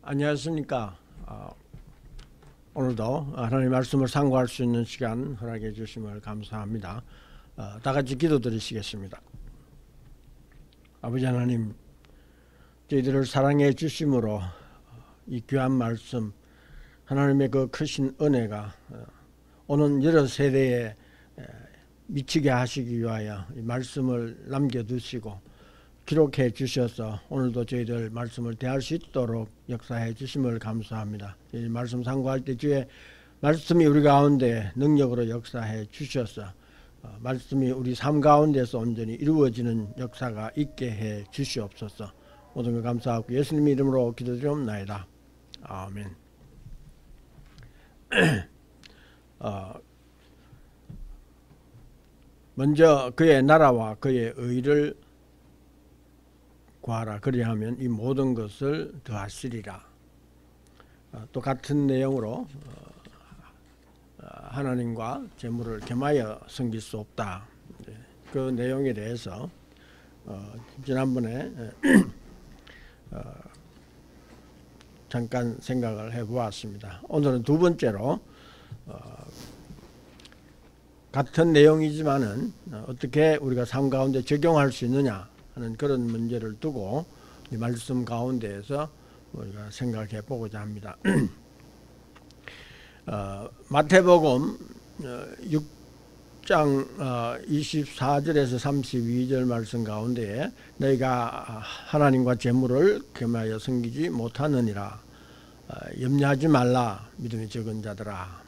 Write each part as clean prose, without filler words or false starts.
안녕하십니까. 오늘도 하나님의 말씀을 상고할 수 있는 시간 허락해 주심을 감사합니다. 다 같이 기도드리시겠습니다. 아버지 하나님, 저희들을 사랑해 주심으로 이 귀한 말씀, 하나님의 그 크신 은혜가 오는 여러 세대에 미치게 하시기 위하여 이 말씀을 남겨두시고 기록해 주셔서 오늘도 저희들 말씀을 대할 수 있도록 역사해 주심을 감사합니다. 이 말씀 상고할 때 주의 말씀이 우리 가운데 능력으로 역사해 주셔서 말씀이 우리 삶 가운데서 온전히 이루어지는 역사가 있게 해 주시옵소서. 모든 것 감사하고 예수님 이름으로 기도드리옵나이다. 아멘. 먼저 그의 나라와 그의 의를 구하라. 그리하면 이 모든 것을 더하시리라. 또 같은 내용으로 하나님과 재물을 겸하여 섬길 수 없다. 그 내용에 대해서 지난번에 잠깐 생각을 해보았습니다. 오늘은 두 번째로 같은 내용이지만은 어떻게 우리가 삶 가운데 적용할 수 있느냐 하는 그런 문제를 두고 이 말씀 가운데에서 우리가 생각해 보고자 합니다. 마태복음 6장 24절에서 32절 말씀 가운데에 너희가 하나님과 재물을 겸하여 섬기지 못하느니라. 염려하지 말라 믿음이 적은 자들아.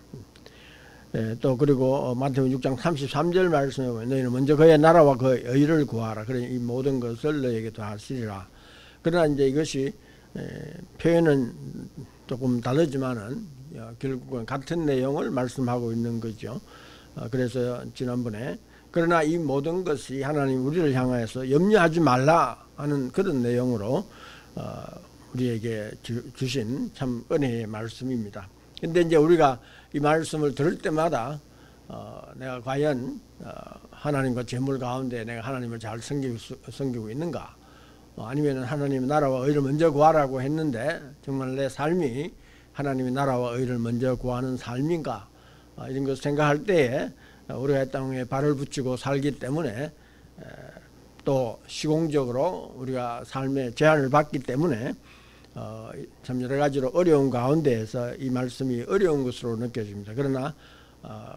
또 그리고 마태복음 6장 33절 말씀에 보면 너희는 먼저 그의 나라와 그의 의를 구하라. 그러니 이 모든 것을 너희에게 더하시리라. 그러나 이제 이것이 표현은 조금 다르지만은 결국은 같은 내용을 말씀하고 있는 거죠. 그래서 지난번에 그러나 이 모든 것이 하나님 우리를 향하여서 염려하지 말라 하는 그런 내용으로 우리에게 주신 참 은혜의 말씀입니다. 근데 이제 우리가 이 말씀을 들을 때마다 내가 과연 하나님과 재물 가운데 내가 하나님을 잘 섬기고 있는가, 아니면 하나님의 나라와 의를 먼저 구하라고 했는데 정말 내 삶이 하나님의 나라와 의를 먼저 구하는 삶인가, 이런 것을 생각할 때에 우리가 이 땅에 발을 붙이고 살기 때문에 또 시공적으로 우리가 삶의 제한을 받기 때문에 참 여러 가지로 어려운 가운데에서 이 말씀이 어려운 것으로 느껴집니다. 그러나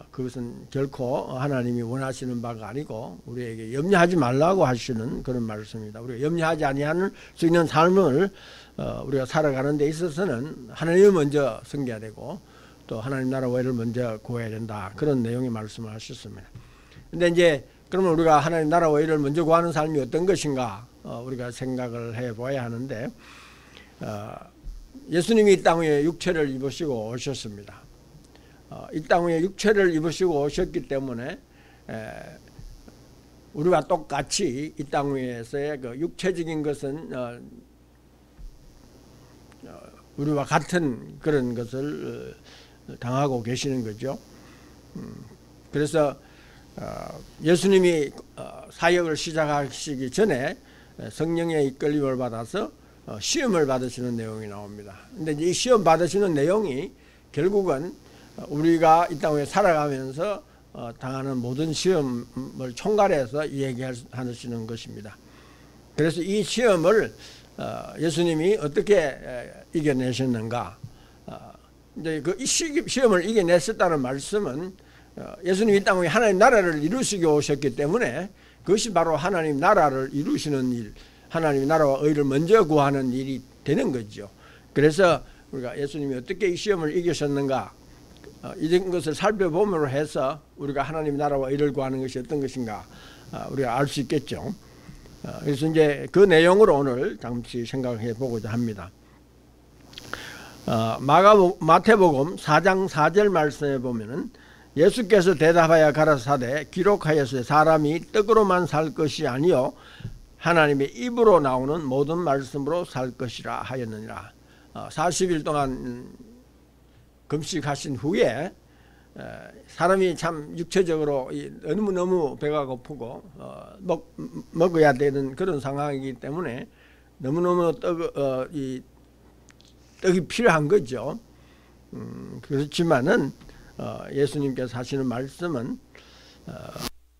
그것은 결코 하나님이 원하시는 바가 아니고 우리에게 염려하지 말라고 하시는 그런 말씀입니다. 우리가 염려하지 아니할 수 있는 삶을 우리가 살아가는 데 있어서는 하나님을 먼저 섬겨야 되고 또 하나님 나라와 의를 먼저 구해야 된다. 그런 내용의 말씀을 하셨습니다. 근데 이제 그러면 우리가 하나님 나라와 의를 먼저 구하는 삶이 어떤 것인가 우리가 생각을 해봐야 하는데, 예수님이 이 땅 위에 육체를 입으시고 오셨습니다. 이 땅 위에 육체를 입으시고 오셨기 때문에 우리와 똑같이 이 땅 위에서의 그 육체적인 것은 우리와 같은 그런 것을 당하고 계시는 거죠. 그래서 예수님이 사역을 시작하시기 전에 성령의 이끌림을 받아서 시험을 받으시는 내용이 나옵니다. 근데 이 시험 받으시는 내용이 결국은 우리가 이 땅에 살아가면서 당하는 모든 시험을 총괄해서 얘기하시는 것입니다. 그래서 이 시험을 예수님이 어떻게 이겨내셨는가? 이제 그 시험을 이겨냈었다는 말씀은 예수님이 이 땅에 하나님 나라를 이루시기 오셨기 때문에 그것이 바로 하나님 나라를 이루시는 일, 하나님의 나라와 의를 먼저 구하는 일이 되는 거죠. 그래서 우리가 예수님이 어떻게 이 시험을 이기셨는가, 이런 것을 살펴봄으로 해서 우리가 하나님의 나라와 의를 구하는 것이 어떤 것인가 우리가 알 수 있겠죠. 그래서 이제 그 내용으로 오늘 잠시 생각해 보고자 합니다. 마태복음 4장 4절 말씀에 보면은 예수께서 대답하여 가라사대 기록하였으되 사람이 떡으로만 살 것이 아니요 하나님의 입으로 나오는 모든 말씀으로 살 것이라 하였느니라. 40일 동안 금식하신 후에 사람이 참 육체적으로 너무너무 배가 고프고 먹어야 되는 그런 상황이기 때문에 너무너무 떡이 필요한 거죠. 그렇지만은 예수님께서 하시는 말씀은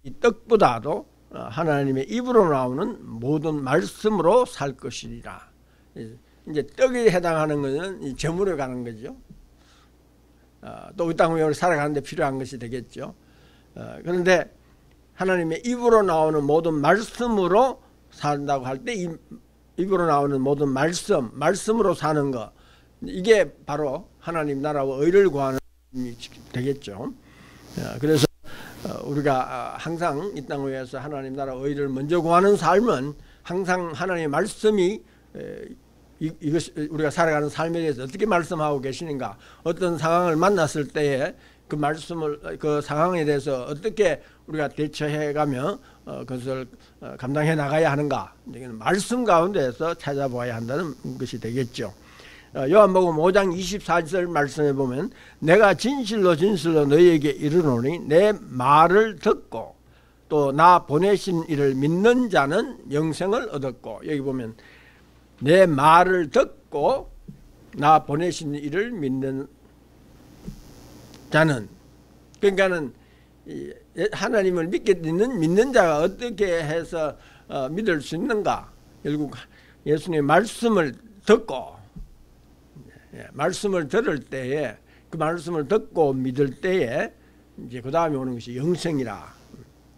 이 떡보다도 하나님의 입으로 나오는 모든 말씀으로 살 것이니라. 이제 떡에 해당하는 것은 이 제물에 가는 거죠. 또 이 땅 위에 살아가는데 필요한 것이 되겠죠. 그런데 하나님의 입으로 나오는 모든 말씀으로 산다고 할 때 이 입으로 나오는 모든 말씀으로 사는 것, 이게 바로 하나님 나라와 의를 구하는 힘이 되겠죠. 그래서 우리가 항상 이 땅 위에서 하나님 나라 의를 먼저 구하는 삶은 항상 하나님의 말씀이 이것 우리가 살아가는 삶에 대해서 어떻게 말씀하고 계시는가, 어떤 상황을 만났을 때에 그 말씀을 그 상황에 대해서 어떻게 우리가 대처해가며 그것을 감당해 나가야 하는가, 말씀 가운데에서 찾아보아야 한다는 것이 되겠죠. 요한복음 5장 24절 말씀에 보면 내가 진실로 진실로 너희에게 이르노니 내 말을 듣고 또 나 보내신 이를 믿는 자는 영생을 얻었고, 여기 보면 내 말을 듣고 나 보내신 이를 믿는 자는, 그러니까는 하나님을 믿는 자가 어떻게 해서 믿을 수 있는가, 결국 예수님의 말씀을 듣고, 말씀을 들을 때에 그 말씀을 듣고 믿을 때에 이제 그 다음에 오는 것이 영생이라,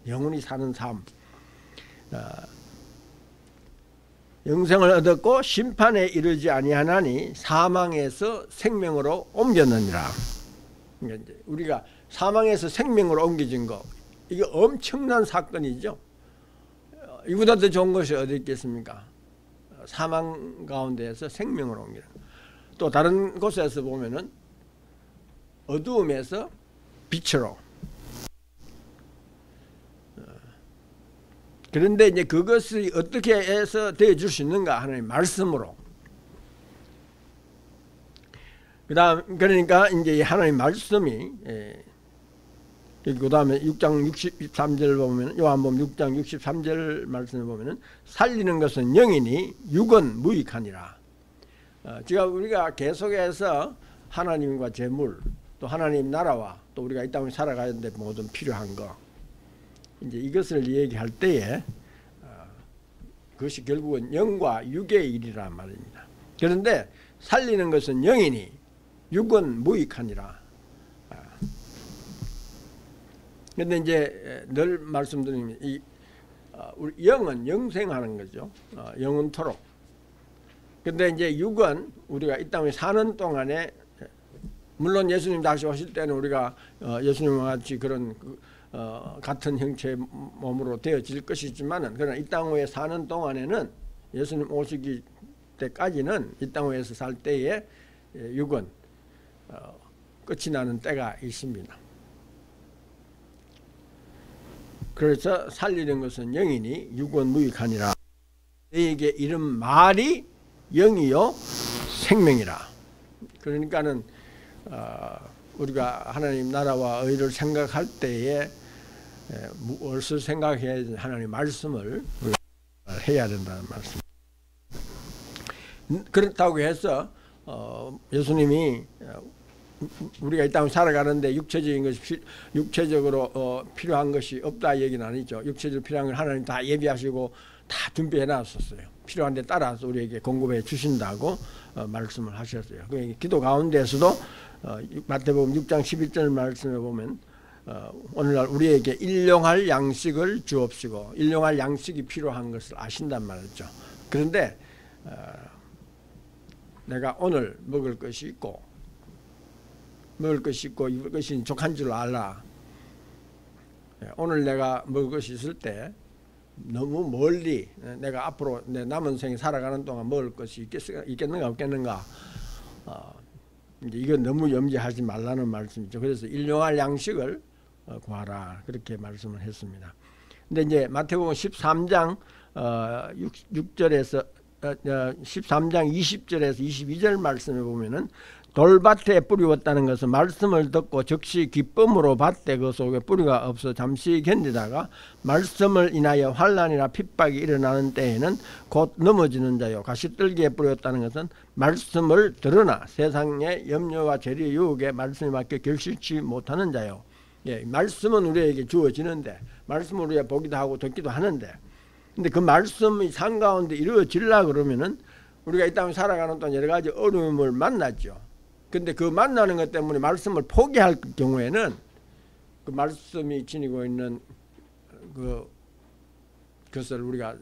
영원히 사는 삶. 영생을 얻었고 심판에 이르지 아니하나니 사망에서 생명으로 옮겼느니라. 그러니까 이제 우리가 사망에서 생명으로 옮겨진 거, 이게 엄청난 사건이죠. 이보다 더 좋은 것이 어디 있겠습니까? 사망 가운데에서 생명으로 옮기는. 또 다른 곳에서 보면은 어두움에서 빛으로. 그런데 이제 그것이 어떻게 해서 되어줄 수 있는가 하는 말씀으로. 그다음 그러니까 이제 하나님 말씀이 그 다음에 6장 63절 보면, 요한복음 6장 63절 말씀을 보면은 살리는 것은 영이니 육은 무익하니라. 지금 우리가 계속해서 하나님과 재물, 또 하나님 나라와 또 우리가 이 땅에 살아가는데 모든 필요한 거, 이제 이것을 얘기할 때에 그것이 결국은 영과 육의 일이란 말입니다. 그런데 살리는 것은 영이니 육은 무익하니라. 그런데 이제 늘 말씀드리면 우리 영은 영생하는 거죠. 영원토록. 근데 이제 육은 우리가 이 땅에 사는 동안에, 물론 예수님 다시 오실 때는 우리가 예수님과 같이 그런 같은 형체의 몸으로 되어질 것이지만은, 그러나 이 땅 위에 사는 동안에는 예수님 오시기 때까지는 이 땅 위에서 살 때에 육은 끝이 나는 때가 있습니다. 그래서 살리는 것은 영이니 육은 무익하니라. 너희에게 이른 말이 영이요 생명이라. 그러니까는 우리가 하나님 나라와 의를 생각할 때에 무엇을 생각해야 하나님 말씀을 해야 된다는 말씀. 그렇다고 해서 예수님이 우리가 이 땅을 살아가는데 육체적인 것이 육체적으로 필요한 것이 없다 얘기는 아니죠. 육체적으로 필요한 걸 하나님 다 예비하시고 다 준비해 놨었어요. 필요한 데 따라서 우리에게 공급해 주신다고 말씀을 하셨어요. 기도 가운데서도 마태복음 6장 11절 말씀에 보면 오늘날 우리에게 일용할 양식을 주옵시고, 일용할 양식이 필요한 것을 아신단 말이죠. 그런데 내가 오늘 먹을 것이 있고 입을 것이 족한 줄 알라. 오늘 내가 먹을 것이 있을 때 너무 멀리 내가 앞으로 내 남은 생에 살아가는 동안 먹을 것이 있겠는가 없겠는가, 이제 이건 너무 염려하지 말라는 말씀이죠. 그래서 일용할 양식을 구하라, 그렇게 말씀을 했습니다. 근데 이제 마태복음 13장 6절에서 13장 20절에서 22절 말씀에 보면은 돌밭에 뿌리웠다는 것은 말씀을 듣고 즉시 기쁨으로 밭에 그 속에 뿌리가 없어 잠시 견디다가 말씀을 인하여 환난이나 핍박이 일어나는 때에는 곧 넘어지는 자요. 가시떨기에 뿌렸다는 것은 말씀을 들으나 세상의 염려와 재리 유혹에 말씀에 맡겨 결실치 못하는 자요. 예, 말씀은 우리에게 주어지는데, 말씀을 우리가 보기도 하고 듣기도 하는데, 근데 그 말씀이 삶 가운데 이루어지려 그러면은 우리가 이 땅에 살아가는 동안 여러 가지 어려움을 만났죠. 근데 그 만나는 것 때문에 말씀을 포기할 경우에는 그 말씀이 지니고 있는 그것을 우리가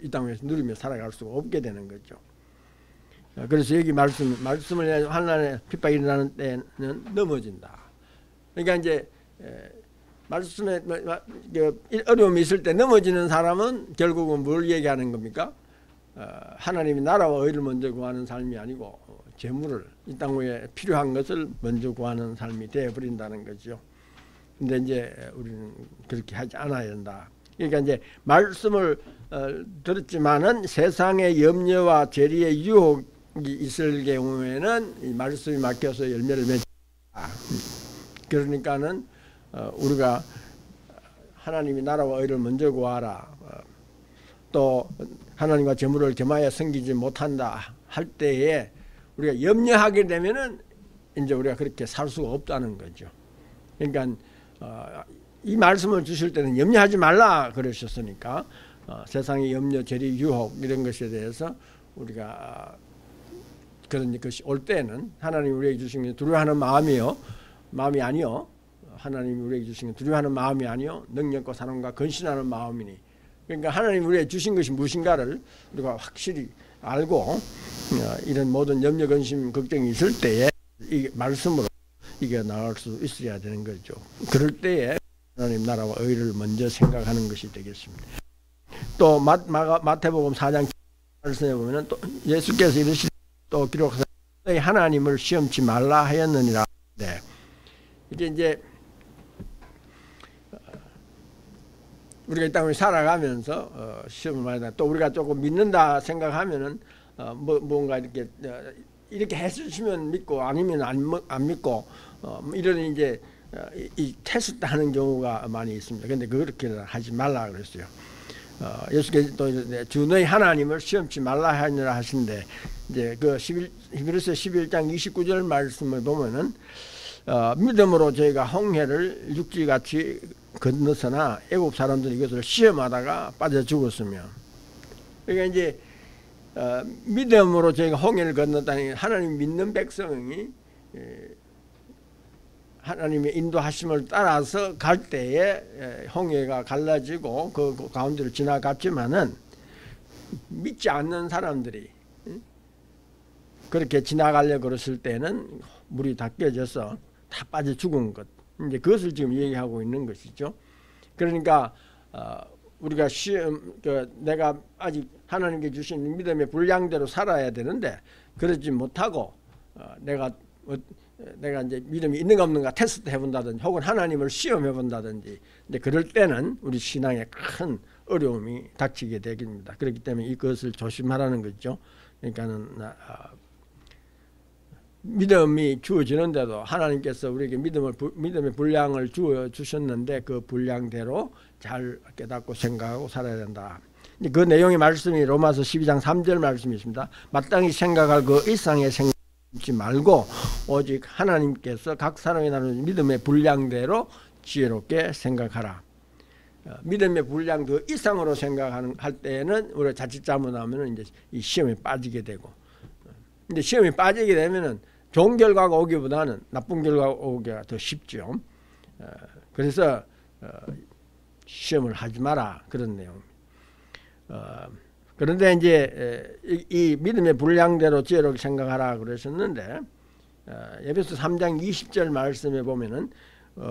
이 땅에서 누리며 살아갈 수가 없게 되는 거죠. 그래서 여기 말씀을 위해 환난의 핍박이 일어나는 때는 넘어진다. 그러니까 이제 말씀에 어려움이 있을 때 넘어지는 사람은 결국은 뭘 얘기하는 겁니까? 하나님이 나라와 의를 먼저 구하는 삶이 아니고 재물을, 이 땅 위에 필요한 것을 먼저 구하는 삶이 되어버린다는 거죠. 근데 이제 우리는 그렇게 하지 않아야 된다. 그러니까 이제 말씀을 들었지만은 세상의 염려와 재리의 유혹이 있을 경우에는 이 말씀이 막혀서 열매를 맺다. 그러니까는 우리가 하나님이 나라와 의를 먼저 구하라. 또 하나님과 재물을 겸하여 섬기지 못한다 할 때에 우리가 염려하게 되면은 이제 우리가 그렇게 살 수가 없다는 거죠. 그러니까 이 말씀을 주실 때는 염려하지 말라 그러셨으니까 세상의 염려, 재리, 유혹 이런 것에 대해서 우리가 그런 것이 올 때는 하나님이 우리에게 주신 게 두려워하는 마음이 아니요. 하나님이 우리에게 주신 게 두려워하는 마음이 아니요. 능력과 사랑과 근신하는 마음이니. 그러니까 하나님이 우리에게 주신 것이 무엇인가를 우리가 확실히 알고 이런 모든 염려, 근심, 걱정이 있을 때에 이 말씀으로 이겨 나갈 수 있어야 되는 거죠. 그럴 때에 하나님 나라와 의를 먼저 생각하는 것이 되겠습니다. 또 마태복음 4장 말씀에 보면은 또 예수께서 이르시되 또 기록하사 너희 하나님을 시험치 말라 하였느니라. 네. 이제 우리가 이 땅을 살아가면서 시험을 많이 또 우리가 조금 믿는다 생각하면은 뭔가 이렇게 해주시면 믿고 아니면 안 믿고 이런 이제 이 테스트하는 경우가 많이 있습니다. 그런데 그렇게 하지 말라 그랬어요. 예수께서 또 주 너희 하나님을 시험치 말라 하느라 하신데 이제 그 히브리서 11장 29절 말씀을 보면은 믿음으로 저희가 홍해를 육지같이 건너서나 애굽 사람들이 이것을 시험하다가 빠져 죽었으며, 그러니까 이제 믿음으로 저희가 홍해를 건넜다니 하나님 믿는 백성이 하나님의 인도하심을 따라서 갈 때에 홍해가 갈라지고 그 가운데를 지나갔지만은 믿지 않는 사람들이 그렇게 지나가려고 그랬을 때는 물이 다 깨져서 다 빠져 죽은 것, 이제 그것을 지금 얘기하고 있는 것이죠. 그러니까 우리가 내가 아직 하나님께 주신 믿음의 분량대로 살아야 되는데 그러지 못하고 내가 이제 믿음이 있는가 없는가 테스트 해본다든지 혹은 하나님을 시험해 본다든지, 근데 그럴 때는 우리 신앙에 큰 어려움이 닥치게 되겠습니다. 그렇기 때문에 이것을 조심하라는 거죠. 그러니까는 믿음이 주어지는데도 하나님께서 우리에게 믿음의 분량을 주셨는데 그 분량대로 잘 깨닫고 생각하고 살아야 된다. 그 내용의 말씀이 로마서 12장 3절 말씀이 있습니다. 마땅히 생각할 그 이상의 생각하지 말고 오직 하나님께서 각 사람이 나누는 믿음의 분량대로 지혜롭게 생각하라. 믿음의 분량 그 이상으로 생각할 때에는 우리가 자칫 잘못하면 이제 이 시험에 빠지게 되고, 근데 시험에 빠지게 되면은 좋은 결과가 오기보다는 나쁜 결과가 오기가 더 쉽죠. 그래서 시험을 하지 마라 그런 내용. 그런데 이제 이 믿음의 분량대로 지혜롭게 생각하라 그러셨는데 에베소 3장 20절 말씀에 보면은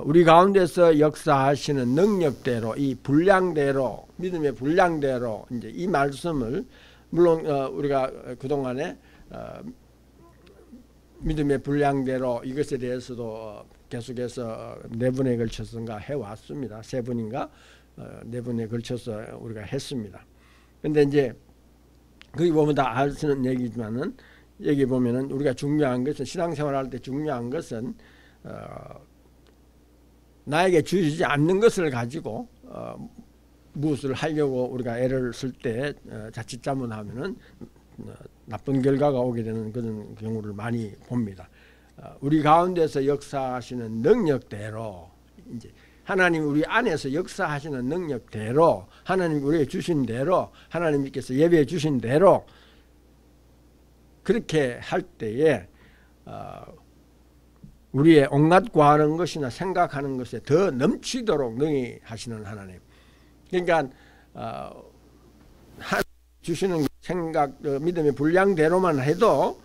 우리 가운데서 역사하시는 능력대로 이 분량대로 믿음의 분량대로 이제 이 말씀을 물론 우리가 그동안에 믿음의 분량대로 이것에 대해서도 계속해서 4번에 걸쳐서인가 해왔습니다. 3번인가 4번에 걸쳐서 우리가 했습니다. 근데 이제 거기 보면 다 알 수 있는 얘기지만은 여기 보면은 우리가 중요한 것은 신앙생활할 때 중요한 것은 나에게 주시지 않는 것을 가지고 무엇을 하려고 우리가 애를 쓸 때 자칫 잘못하면은 나쁜 결과가 오게 되는 그런 경우를 많이 봅니다. 우리 가운데서 역사하시는 능력대로 이제 하나님 우리 안에서 역사하시는 능력대로 하나님 우리에게 주신 대로 하나님께서 예배해 주신 대로 그렇게 할 때에 우리의 온갖 구하는 것이나 생각하는 것에 더 넘치도록 능히 하시는 하나님. 그러니까 주시는 생각 믿음의 분량대로만 해도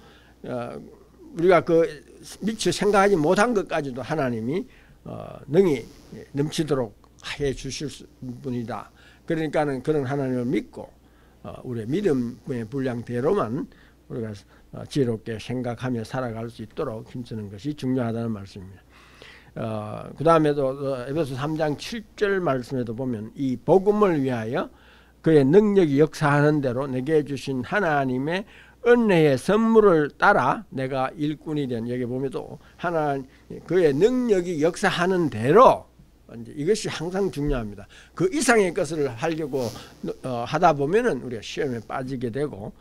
우리가 그 미처 생각하지 못한 것까지도 하나님이 능히 넘치도록 해 주실 분이다. 그러니까는 그런 하나님을 믿고 우리의 믿음의 분량대로만 우리가 지혜롭게 생각하며 살아갈 수 있도록 힘쓰는 것이 중요하다는 말씀입니다. 그 다음에도 에베소 3장 7절 말씀에도 보면 이 복음을 위하여 그의 능력이 역사하는 대로 내게 주신 하나님의 은혜의 선물을 따라 내가 일꾼이 된, 여기 보면도 그의 능력이 역사하는 대로, 이것이 항상 중요합니다. 그 이상의 것을 하려고 하다 보면은 우리가 시험에 빠지게 되고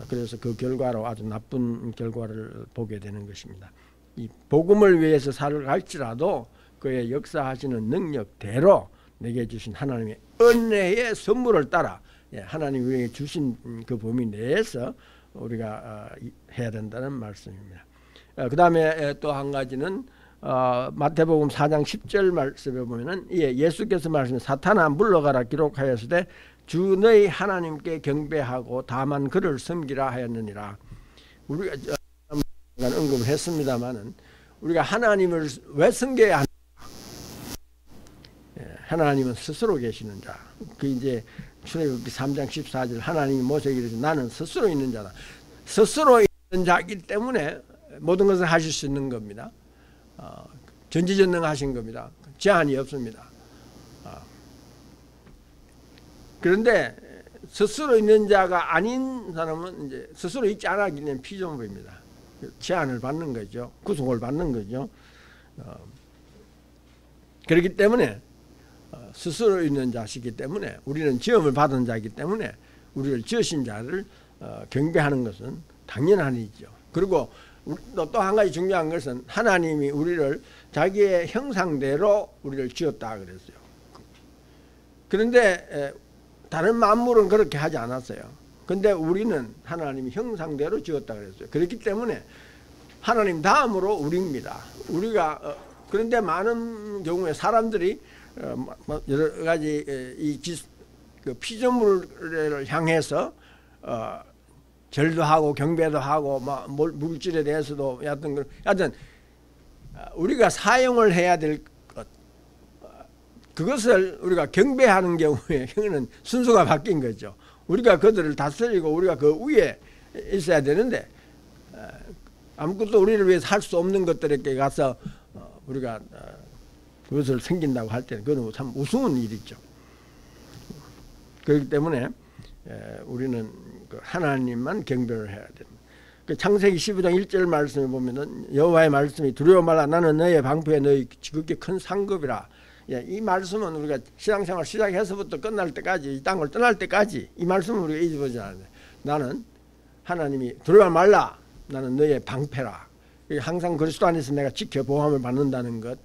그래서 그 결과로 아주 나쁜 결과를 보게 되는 것입니다. 이 복음을 위해서 살아갈지라도 그의 역사하시는 능력대로 내게 주신 하나님의 은혜의 선물을 따라 하나님 우리에게 주신 그 범위 내에서 우리가 해야 된다는 말씀입니다. 그 다음에 또 한 가지는 마태복음 4장 10절 말씀에 보면은 예수께서 말씀해 사탄아 물러가라 기록하였으되 주 너희 하나님께 경배하고 다만 그를 섬기라 하였느니라. 우리가 언급을 했습니다마는 우리가 하나님을 왜 섬겨야 하는가? 하나님은 스스로 계시는 자. 그 이제 출애굽기 3장 14절 하나님이 모세에게 이르시되 나는 스스로 있는 자다. 스스로 있는 자이기 때문에 모든 것을 하실 수 있는 겁니다. 전지전능하신 겁니다. 제한이 없습니다. 그런데 스스로 있는 자가 아닌 사람은 이제 스스로 있지 않았기 때문에 피조물입니다. 제한을 받는 거죠. 구속을 받는 거죠. 그렇기 때문에 스스로 있는 자시기 때문에 우리는 지음을 받은 자이기 때문에 우리를 지으신 자를 경배하는 것은 당연한 일이죠. 그리고 또 한 가지 중요한 것은 하나님이 우리를 자기의 형상대로 우리를 지었다 그랬어요. 그런데 다른 만물은 그렇게 하지 않았어요. 근데 우리는 하나님이 형상대로 지었다 그랬어요. 그렇기 때문에 하나님 다음으로 우리입니다. 우리가 그런데 많은 경우에 사람들이 여러 가지 그 피조물을 향해서 절도 하고 경배도 하고 물질에 대해서도 여하튼 우리가 사용을 해야 될 것, 그것을 우리가 경배하는 경우에 는 순서가 바뀐 거죠. 우리가 그들을 다스리고 우리가 그 위에 있어야 되는데 아무것도 우리를 위해서 할 수 없는 것들에게 가서 우리가 그것을 섬긴다고 할 때는 그건 참 우스운 일이죠. 그렇기 때문에 우리는 하나님만 경배를 해야 됩니다. 창세기 15장 1절 말씀에 보면은 여호와의 말씀이 두려워 말라 나는 너의 방패에 너희 지극히 큰 상급이라. 이 말씀은 우리가 신앙생활 시작해서부터 끝날 때까지 이 땅을 떠날 때까지 이 말씀을 우리가 잊어보지 않아요. 나는 하나님이 두려워 말라 나는 너의 방패라. 항상 그리스도 안에서 내가 지켜 보호함을 받는다는 것,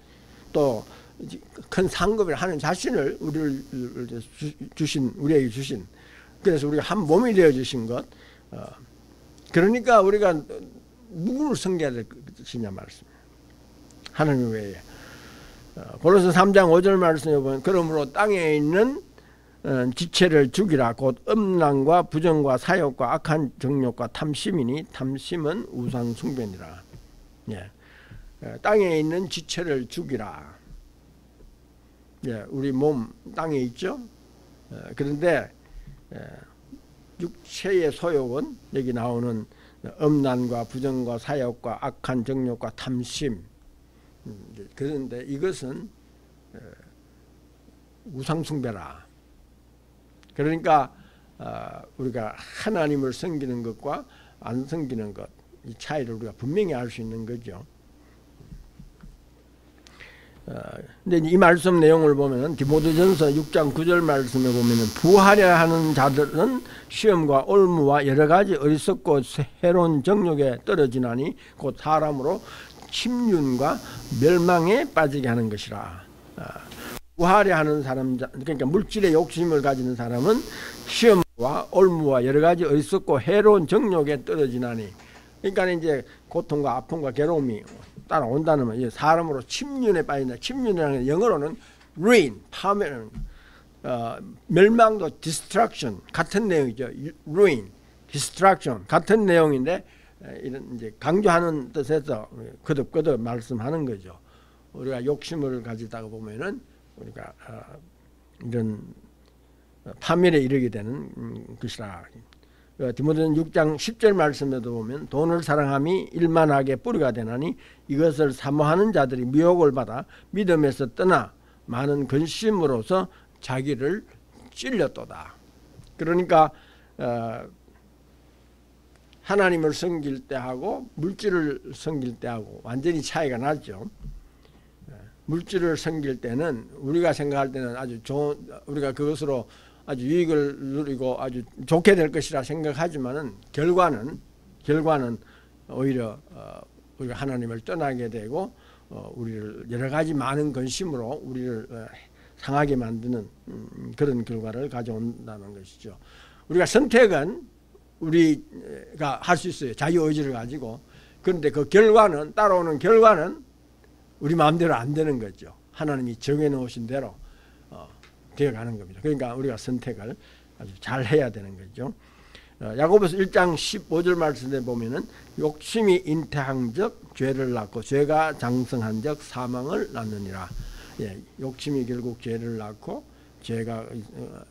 또 큰 상급을 하는 자신을 우리에게 주신 그래서 우리가 한 몸이 되어 주신 것. 그러니까 우리가 누구를 섬겨야 될 것이냐 말씀이에요. 하나님 외에. 고린도서 3장 5절 말씀에 보면 그러므로 땅에 있는 지체를 죽이라 곧 음란과 부정과 사욕과 악한 정욕과 탐심이니 탐심은 우상 숭배니라. 땅에 있는 지체를 죽이라. 우리 몸 땅에 있죠. 그런데 육체의 소욕은 여기 나오는 음란과 부정과 사욕과 악한 정욕과 탐심. 그런데 이것은 우상 숭배라. 그러니까 우리가 하나님을 섬기는 것과 안 섬기는 것, 이 차이를 우리가 분명히 알 수 있는 거죠. 근데 이 말씀 내용을 보면은 디모데전서 6장 9절 말씀에 보면은 부하려 하는 자들은 시험과 올무와 여러 가지 어리석고 해로운 정욕에 떨어지나니 곧 사람으로 침륜과 멸망에 빠지게 하는 것이라. 부하려 하는 사람, 그러니까 물질의 욕심을 가지는 사람은 시험과 올무와 여러 가지 어리석고 해로운 정욕에 떨어지나니, 그러니까 이제 고통과 아픔과 괴로움이 따라온다는 말, 사람으로 침륜에 빠진다. 침륜이라는 영어로는 ruin, 파멸, 멸망도 destruction 같은 내용이죠. ruin, destruction 같은 내용인데, 이런 이제 강조하는 뜻에서 거듭거듭 말씀하는 거죠. 우리가 욕심을 가지다가 보면은 우리가 이런 파멸에 이르게 되는 것이라. 디모데전 6장 10절 말씀에도 보면 돈을 사랑함이 일만하게 뿌리가 되나니 이것을 사모하는 자들이 미혹을 받아 믿음에서 떠나 많은 근심으로서 자기를 찔렸도다. 그러니까 하나님을 섬길 때하고 물질을 섬길 때하고 완전히 차이가 나죠. 물질을 섬길 때는 우리가 생각할 때는 아주 좋은, 우리가 그것으로 아주 유익을 누리고 아주 좋게 될 것이라 생각하지만은 결과는 오히려 우리가 하나님을 떠나게 되고 우리를 여러 가지 많은 근심으로 우리를 상하게 만드는 그런 결과를 가져온다는 것이죠. 우리가 선택은 우리가 할 수 있어요. 자유의지를 가지고. 그런데 그 결과는, 따라오는 결과는 우리 마음대로 안 되는 거죠. 하나님이 정해놓으신 대로 되어가는 겁니다. 그러니까 우리가 선택을 아주 잘 해야 되는 거죠. 야고보서 1장 15절 말씀에 보면은 욕심이 잉태한즉 죄를 낳고 죄가 장성한즉 사망을 낳느니라. 욕심이 결국 죄를 낳고 죄가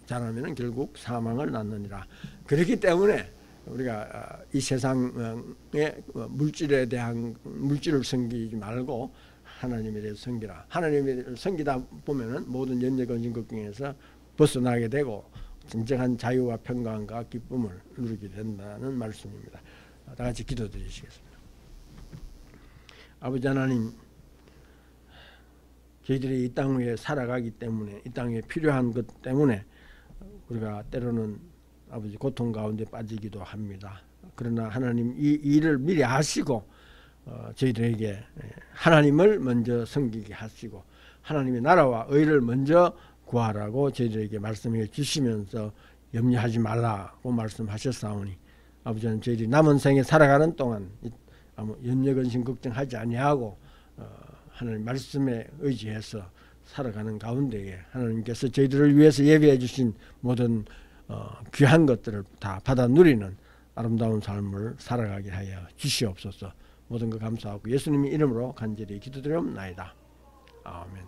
자라면은 결국 사망을 낳느니라. 그렇기 때문에 우리가 이 세상의 물질에 대한 물질을 섬기지 말고 하나님에 대해서 섬기라. 하나님을 섬기다 보면은 모든 연재 근심 걱정에서 벗어나게 되고 진정한 자유와 평강과 기쁨을 누리게 된다는 말씀입니다. 다 같이 기도드리시겠습니다. 아버지 하나님, 저희들이 이 땅 위에 살아가기 때문에, 이 땅에 필요한 것 때문에 우리가 때로는 아버지 고통 가운데 빠지기도 합니다. 그러나 하나님 이 일을 미리 하시고 저희들에게 하나님을 먼저 섬기게 하시고 하나님의 나라와 의를 먼저 구하라고 저희들에게 말씀해 주시면서 염려하지 말라고 말씀하셨사오니 아버지 하나님, 저희들이 남은 생에 살아가는 동안 염려 근심 걱정하지 아니하고 하나님 말씀에 의지해서 살아가는 가운데에 하나님께서 저희들을 위해서 예비해 주신 모든 귀한 것들을 다 받아 누리는 아름다운 삶을 살아가게 하여 주시옵소서. 모든 것 감사하고 예수님의 이름으로 간절히 기도드리옵나이다. 아멘.